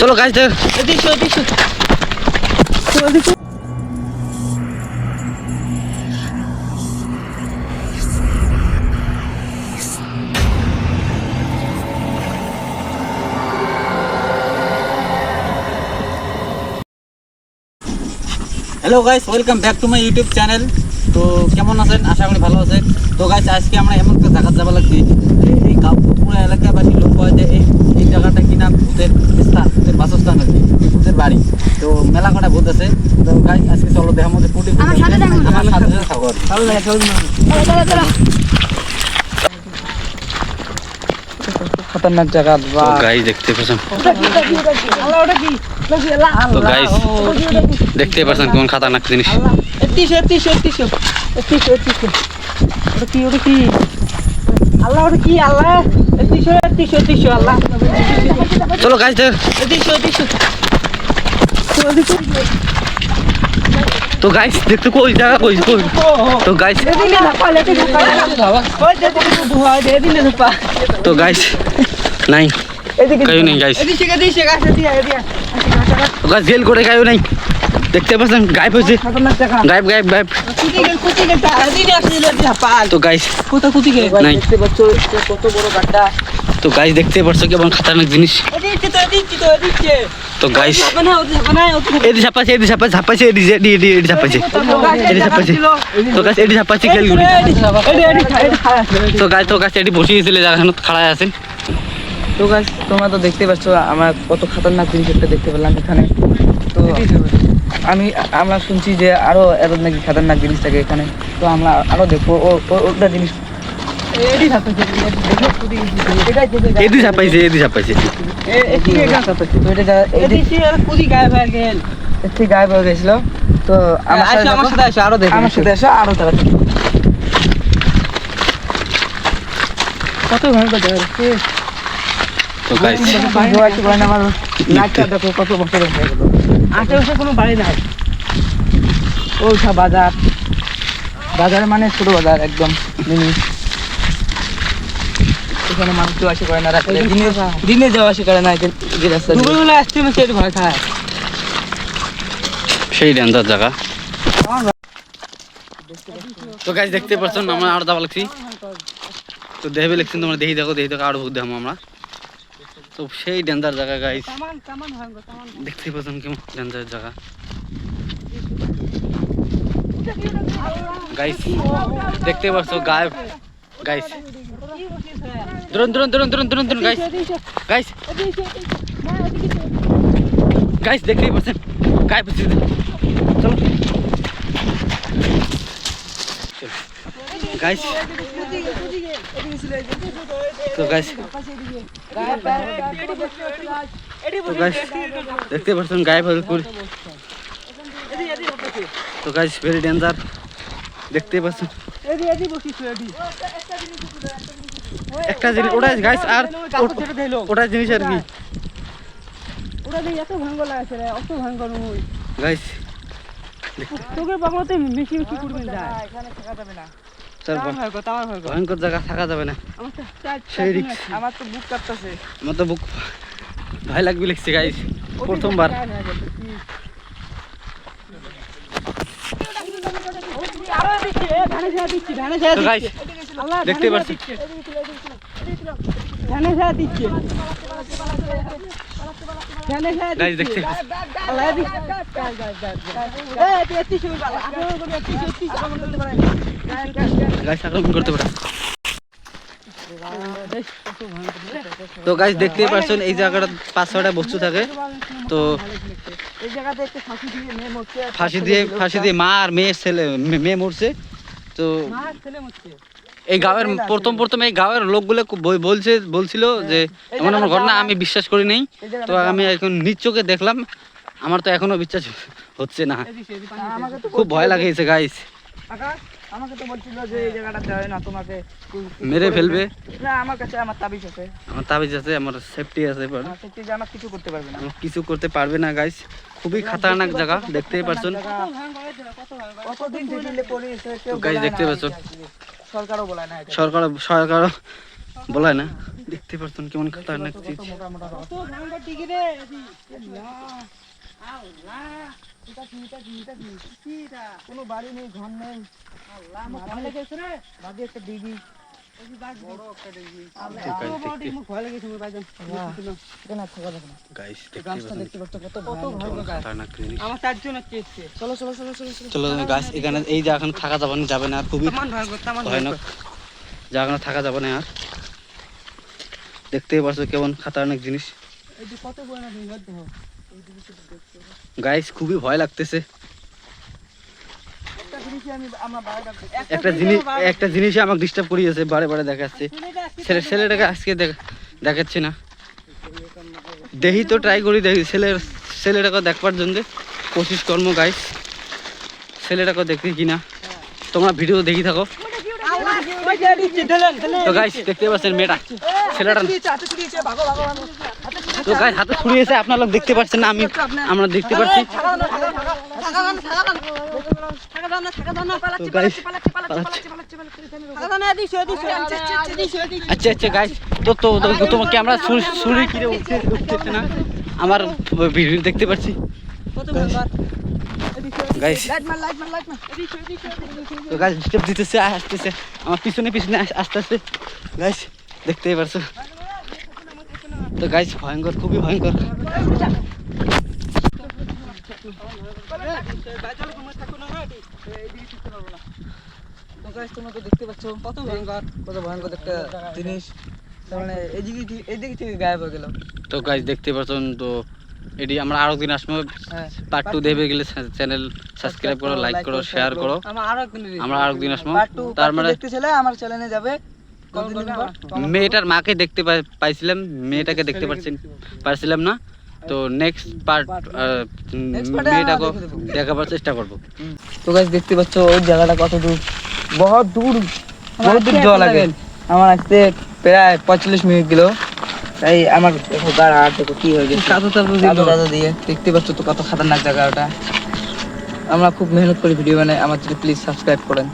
চলো guys hello guys, welcome back to my YouTube channel. তো কেমন আছেন? আশা করি ভালো আছেন। তো গাইস, আজকে আমরা এমন একটা জায়গা যাওয়া লাগছি, এই পুরো এলাকাবাসী লোক হয় যে এই জায়গাটা কিনা ভূতের স্থান, ভূতের বাসস্থান আর কি, ভূতের বাড়ি। তো মেলা কটা ভূত আছে। তো গাইস, আজকে চলো দেখার মধ্যে কোটি আমার সাথে থাকো। খতরনাক জায়গা গাইস, দেখতে পাচ্ছেন। তো গাইস দেখতে পাচ্ছেন কোন খতরনাক জিনিস। চলো গাইস তো গাইস দেখতে কই জায়গা কই তো গাইস তো গাইস নাই কায়ও নেই গাইস, গাইস জেল করে কায়ও নেই। দেখতে পাচ্ছেন গায়েব হয়েছে, গায়েব গায়েব গায়েব। তো গাইস নাই। কত বড় গাড্ডা। তো গাইস দেখতে পাচ্ছ কেমন খতরনাক জিনিস। তো গাইস এদি ঝাপাইছে তো গাইস এদি ঝাপাইছে খেলগুলি। তো গাইস এটি বসে গেছিল জায়গাখানে খাড়ায় আছে। তো গাইস তোমরা তো দেখতে পাচ্ছ আমার কত খতরনাক জিনিস একটা দেখতে পেলাম এখানে। তো আমরা শুনছি যে আরো এত নাকি খতরনাক জিনিস থাকে এখানে। তো আমরা আরো দেখবো ওটা জিনিস। গায়েব হয়ে গেছিল। তো আমার সাথে আসো, আরো দেখো, আমার সাথে আসো আরো তারা কত ভয়ঙ্কর জায়গা দেখছে। তো গাইস দেখো কত বছর হয়ে গেল, আশেপাশে কোনো বাড়ি নাই। ওইটা বাজার মানে ছোট বাজার একদম মিনি। এখানে মানুষ কেউ আসে করে না, রাখলে দিনে যাওয়া আসে করে না। ভয় খায়, সেই ডেঞ্জার জায়গা। তো গাইস দেখতে পাচ্ছেন আমরা আরো দাবা লাগছি। তো দেখবে লিখছেন তোমরা, দেখি দেখো আরো ভূত দেখো আমরা। তো সেই ডেঞ্জার জায়গা গাইস, দেখতে পাচ্ছেন কেমন ডেঞ্জার জায়গা গাইস। দেখতে পাচ্ছ গায়েব গাইস। ধরুন গাইস দেখতেই পাচ্ছেন গায়েব। চলো গাইস। তো গাইস দেখতে পাচ্ছেন গায়েব হয়ে পুরো। তো গাইস ভেরি ডেঞ্জার, দেখতে পাচ্ছেন একটা জিনিস ওটা গাইস। আর ওটা জিনিস আর কি গাইস ভয়ঙ্কর জায়গা থাকা যাবে না। আমার তো বুক ভয় লাগবে লিখছে গাইস, প্রথমবার। দেখতে পাচ্ছি করতে পারে। তো গাইস দেখতেই পাচ্ছেন এই জায়গাটা 5-6টা বস্তু থাকে। তো ফাঁসি দিয়ে মা আর মেয়ে মরছে। তো এই গাঁয়ের প্রথম এই গাঁয়ের লোকগুলো বলছিল যে এমন আমার ঘটনা, আমি বিশ্বাস করি নাই। তো আমি এখন নিজ চোখে দেখলাম, আমার তো এখনো বিশ্বাস হচ্ছে না, খুব ভয় লাগিয়েছে গাইস। আমাকে তো বলছিল যে এই জায়গাটা যায় না, তোমাকে মেরে ফেলবে। না, আমার কাছে আমার তাবিজ আছে, আমার সেফটি আছে, আমার কিছু করতে পারবে না, কিছু করতে পারবে না গাইস। খুবই খতরনাক জায়গা, দেখতেই পাচ্ছেন গাইস। দেখতে পাচ্ছেন সরকারও বলা হয় না, দেখতে পাচ্ছেন কেমন খতরনাক চিজ। কোনো বাড়ি নেই, ঘর নেই, একটা ডিগি। চলো গাছ, এখানে এই যে এখন থাকা যাবে না, খুবই ভয়ানক জায়গা, থাকা যাবে না আর। দেখতেই পাচ্ছ কেমন খতরনাক জিনিস গাইস, খুবই ভয় লাগতেছে। একটা জিনিস আমাকে ডিস্টার্ব করিয়েছে, বারে বারে দেখাচ্ছে। ছেলেটাকে আজকে দেখাচ্ছে না, দেখি তো ট্রাই করি, দেখি ছেলেটাকে দেখবার জন্য কোশিশ কর্ম গাইস, ছেলেটাকে দেখি কিনা। তোমরা ভিডিও দেখি থাকো। তো গাইস দেখতে পাচ্ছেন মেয়েটা, ছেলেটা তো গাইস হাতে ছুড়িয়েছে, আপনারা দেখতে পাচ্ছেন না, আমরা দেখতে পাচ্ছি। আচ্ছা আচ্ছা গাইস, তো তোমার ক্যামেরা ছুরি কিনে উঠতেছে না, আমার ভিডিও দেখতে পাচ্ছি গাইস। তো গাইস স্টেপ দিতেছে, আসতেছে আমার পিছনে আসতেছে গাইস, দেখতেই পারছো। তো গাইস ভয়ঙ্কর, খুবই ভয়ঙ্কর। তোমরা তো দেখতে পাচ্ছ কত ভয়ঙ্কর একটা জিনিস, তার মানে এইদিকে থেকে গায়েব হয়ে গেল। তো গাইস দেখতে পাচ্ছেন, তো এটি আমরা আরো দিন আসবো, পার্ট 2 দেবে গেলে চ্যানেল সাবস্ক্রাইব করো, লাইক করো, শেয়ার করো। আমরা আরো দিন আসবো, তার মানে দেখতে চলে আমার চ্যানেলে যাবে। মেয়েটার মাকে দেখতে পাইছিলাম, মেয়েটাকে দেখতে পারছিলাম না। তো নেক্সট পার্ট মেয়েটাকে দেখাবার চেষ্টা করবো। তো গাইস দেখতে পাচ্ছ ওই জায়গাটা কত দূর, বহুত দূর যাওয়া লাগে। আমার আসতে প্রায় 45 মিনিট গেল, তাই আমার গাড় হাত দেখো কি হয়ে গেছে, কাদো দিয়ে। দেখতে পাচ্ছ তো কত খতরনাক জায়গা ওটা। আমরা খুব মেহনত করে ভিডিও বানাই, আমার যদি প্লিজ সাবস্ক্রাইব করেন,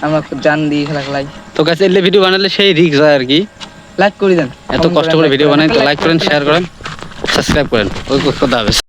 আমরা খুব জান দিয়ে খেলাই। তো গাইস এলে ভিডিও বানালে সেই রিস্ক হয় আর কি, লাইক করে দেন। এত কষ্ট করে ভিডিও বানাই, তো লাইক করেন, শেয়ার করেন, সাবস্ক্রাইব করেন। ওই কথা হবে।